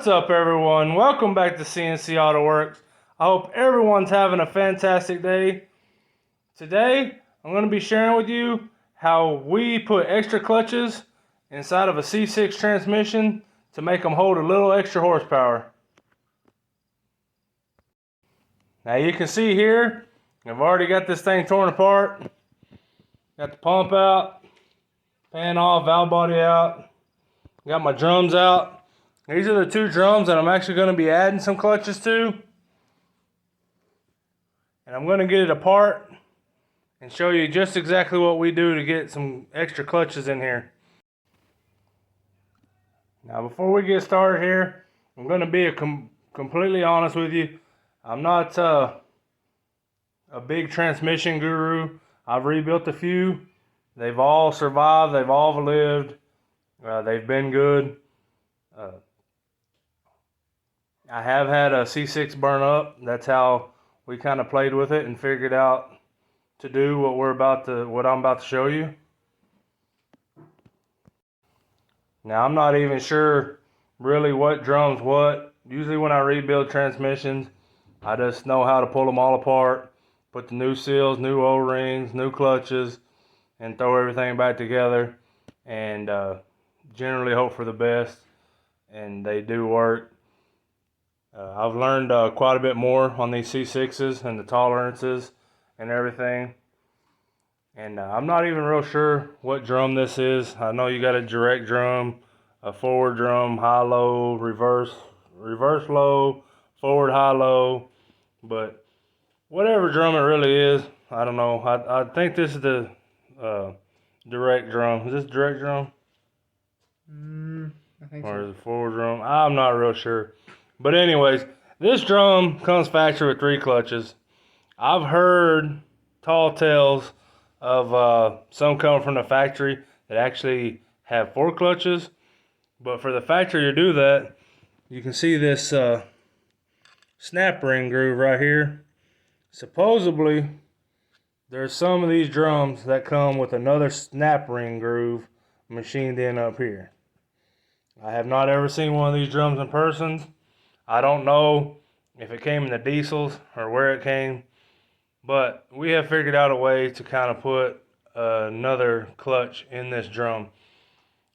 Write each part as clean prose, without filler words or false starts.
What's up, everyone? Welcome back to CNC Auto Works. I hope everyone's having a fantastic day. Today, I'm going to be sharing with you how we put extra clutches inside of a C6 transmission to make them hold a little extra horsepower. Now you can see here, I've already got this thing torn apart. Got the pump out, pan off, valve body out. Got my drums out. These are the two drums that I'm actually going to be adding some clutches to. And I'm going to get it apart and show you just exactly what we do to get some extra clutches in here. Now before we get started here, I'm going to be completely honest with you. I'm not a big transmission guru. I've rebuilt a few. They've all survived. They've all lived. They've been good. I have had a C6 burn up. That's how we kind of played with it and figured out to do what I'm about to show you. Now I'm not even sure really what drums what. Usually when I rebuild transmissions, I just know how to pull them all apart, put the new seals, new O-rings, new clutches, and throw everything back together, and generally hope for the best, and they do work. I've learned quite a bit more on these C6s and the tolerances and everything. And I'm not even real sure what drum this is. I know you got a direct drum, a forward drum, high-low, reverse low, forward high-low. But whatever drum it really is, I don't know. I think this is the direct drum. Is this direct drum? I think or is it forward drum? I'm not real sure. But anyways, this drum comes factory with 3 clutches. I've heard tall tales of some coming from the factory that actually have 4 clutches. But for the factory to do that, you can see this snap ring groove right here. Supposedly, there's some of these drums that come with another snap ring groove machined in up here. I have not ever seen one of these drums in person. I don't know if it came in the diesels or where it came, but we have figured out a way to kind of put another clutch in this drum.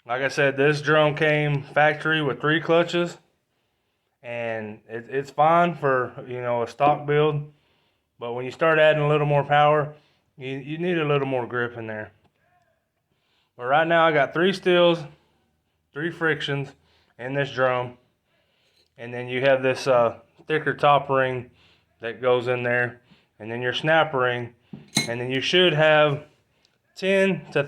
Like I said, this drum came factory with 3 clutches, and it's fine for, you know, a stock build, but when you start adding a little more power, you need a little more grip in there. But right now I got 3 steels, 3 frictions in this drum. And then you have this thicker top ring that goes in there, and then your snap ring, and then you should have 8 to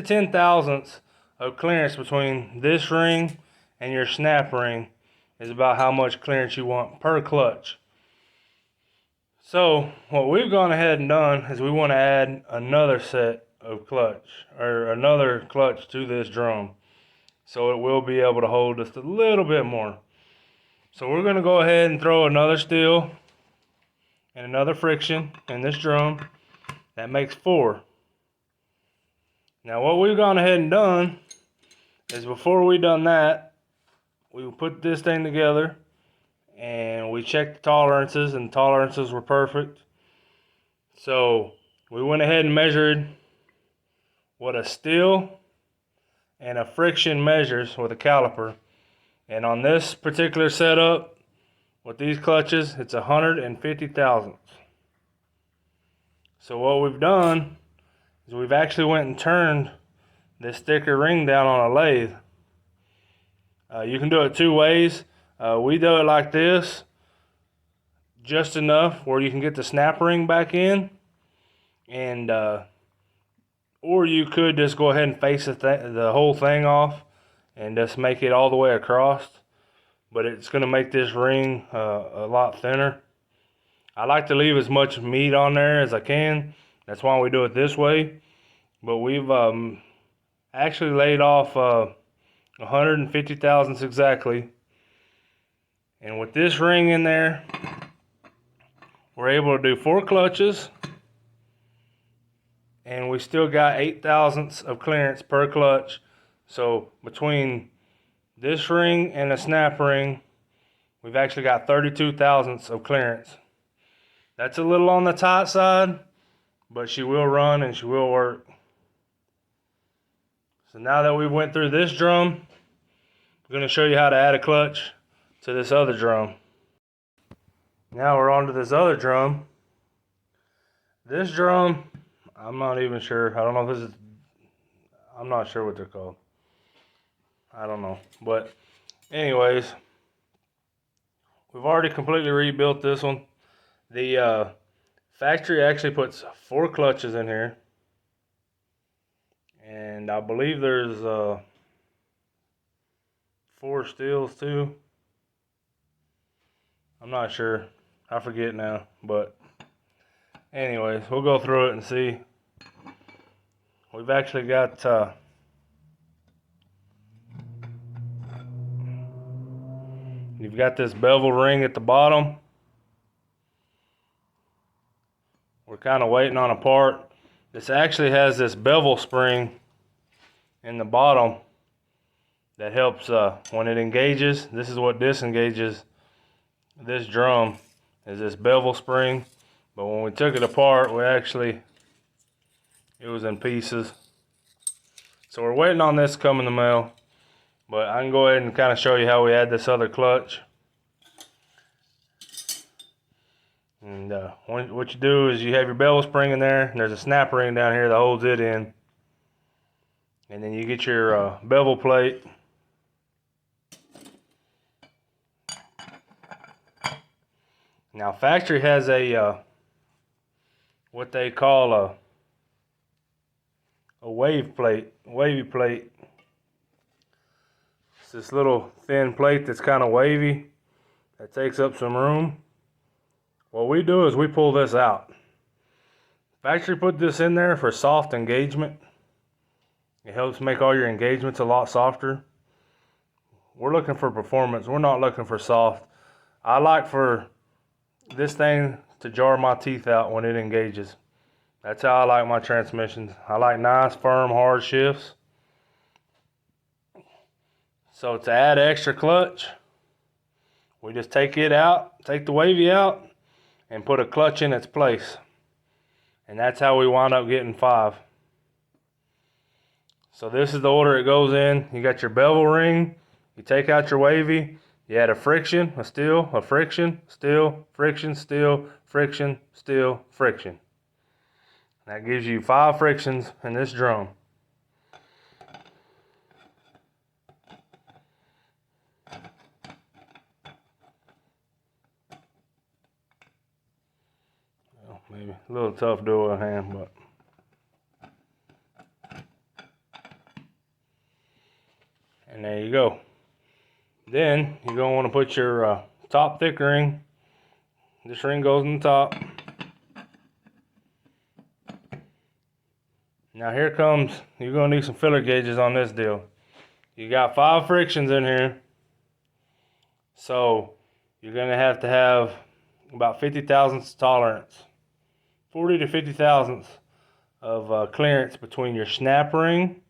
10 thousandths of clearance between this ring and your snap ring is about how much clearance you want per clutch. So what we've gone ahead and done is we want to add another set of clutch, or another clutch to this drum, so it will be able to hold just a little bit more. So we're going to go ahead and throw another steel and another friction in this drum. That makes 4. Now what we've gone ahead and done is, before we done that, we put this thing together and we checked the tolerances, and the tolerances were perfect. So we went ahead and measured what a steel and a friction measures with a caliper. And on this particular setup, with these clutches, it's 150 thousandths. So what we've done is we've actually went and turned this thicker ring down on a lathe. You can do it 2 ways. We do it like this, just enough where you can get the snap ring back in, and or you could just go ahead and face the whole thing off and just make it all the way across. But it's going to make this ring a lot thinner. I like to leave as much meat on there as I can. That's why we do it this way. But we've actually laid off 150 thousandths exactly. And with this ring in there, we're able to do 4 clutches. And we still got 8 thousandths of clearance per clutch. So between This ring and the snap ring, we've actually got 32 thousandths of clearance. That's a little on the tight side, but she will run and she will work. So now that we went through this drum, I'm going to show you how to add a clutch to this other drum. Now we're on to this other drum. This drum, I'm not even sure. I don't know if this is, I'm not sure what they're called. I don't know. But anyways, we've already completely rebuilt this one. The factory actually puts 4 clutches in here. And I believe there's 4 steels too. I'm not sure. I forget now. But anyways, we'll go through it and see. We've actually got you've got this bevel ring at the bottom. We're kind of waiting on a part. This actually has this bevel spring in the bottom that helps when it engages. This is what disengages this drum, is this bevel spring. But when we took it apart, it was in pieces. So we're waiting on this to come in the mail. But I can go ahead and kind of show you how we add this other clutch. And what you do is you have your bevel spring in there, and there's a snap ring down here that holds it in. And then you get your bevel plate. Now factory has a what they call a wavy plate. It's this little thin plate that's kind of wavy that takes up some room. What we do is we pull this out. Factory put this in there for soft engagement. It helps make all your engagements a lot softer. We're looking for performance. We're not looking for soft. I like for this thing to jar my teeth out when it engages. That's how I like my transmissions. I like nice, firm, hard shifts. So to add extra clutch, we just take it out, take the wavy out, and put a clutch in its place. And that's how we wind up getting 5. So this is the order it goes in. You got your bevel ring, you take out your wavy, you add a friction, a steel, a friction, steel, friction, steel, friction, steel, friction. That gives you 5 frictions in this drum. Well, maybe a little tough to do in hand, but and there you go. Then you're going to want to put your top thick ring. This ring goes in the top. Now here comes, you're going to need some filler gauges on this deal. You got 5 frictions in here. So you're going to have about 50 thousandths tolerance. 40 to 50 thousandths of clearance between your snap ring,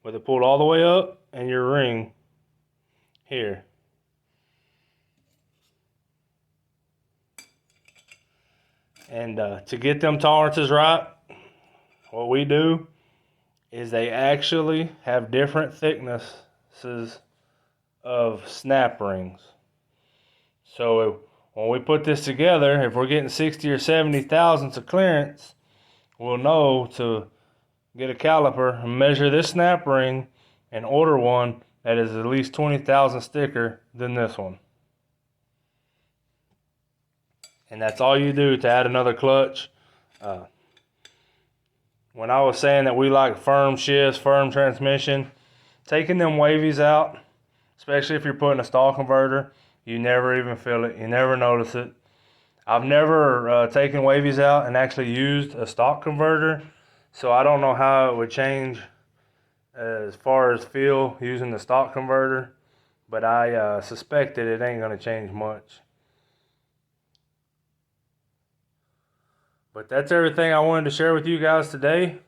with it pulled all the way up, and your ring here. And to get them tolerances right, what we do is they actually have different thicknesses of snap rings. So when we put this together, if we're getting 60 or 70 thousandths of clearance, we'll know to get a caliper and measure this snap ring and order one that is at least 20 thousandths thicker than this one. And that's all you do to add another clutch. When I was saying that we like firm shifts, firm transmission, taking them wavies out, especially if you're putting a stall converter, you never even feel it. You never notice it. I've never taken wavies out and actually used a stock converter, so I don't know how it would change as far as feel using the stock converter, but I suspect that it ain't going to change much. But that's everything I wanted to share with you guys today.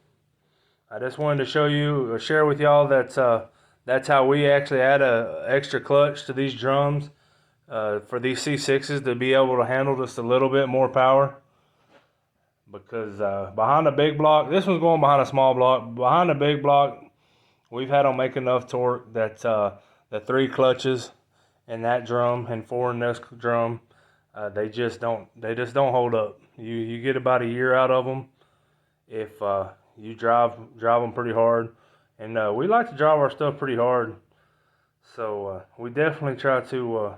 I just wanted to share with y'all that That's how we actually add a extra clutch to these drums for these C6s to be able to handle just a little bit more power. Because behind a big block, this one's going behind a small block. Behind a big block, we've had them make enough torque that the 3 clutches in that drum and 4 in this drum, they just don't hold up. You get about a year out of them if you drive them pretty hard, and we like to drive our stuff pretty hard, so we definitely try to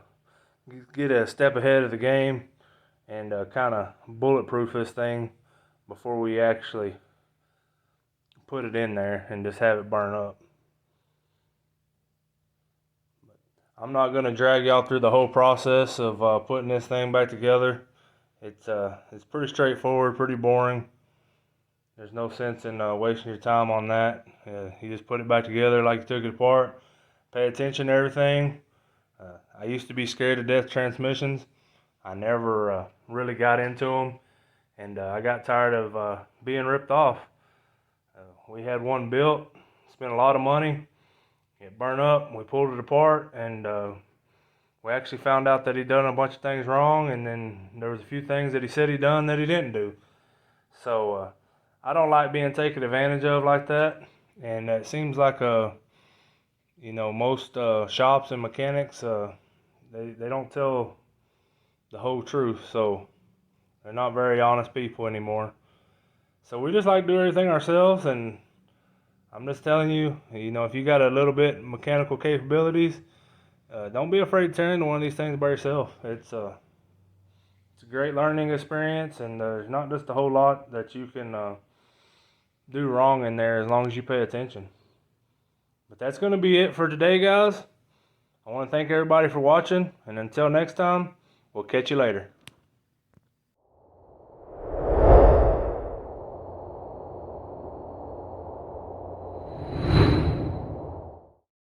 get a step ahead of the game and kind of bulletproof this thing before we actually put it in there and just have it burn up. I'm not going to drag y'all through the whole process of putting this thing back together. It's pretty straightforward, pretty boring. There's no sense in wasting your time on that. You just put it back together like you took it apart. Pay attention to everything. I used to be scared to death of transmissions. I never really got into them, and I got tired of being ripped off. We had one built, spent a lot of money. It burned up. We pulled it apart, and we actually found out that he'd done a bunch of things wrong, and then there was a few things that he said he'd done that he didn't do. So I don't like being taken advantage of like that, and it seems like most shops and mechanics they don't tell the whole truth, so they're not very honest people anymore. So we just like to do everything ourselves, and I'm just telling you, if you got a little bit mechanical capabilities, don't be afraid to turn into one of these things by yourself. It's a great learning experience, and there's not just a whole lot that you can do wrong in there as long as you pay attention. But that's going to be it for today, guys. I want to thank everybody for watching, and until next time, we'll catch you later.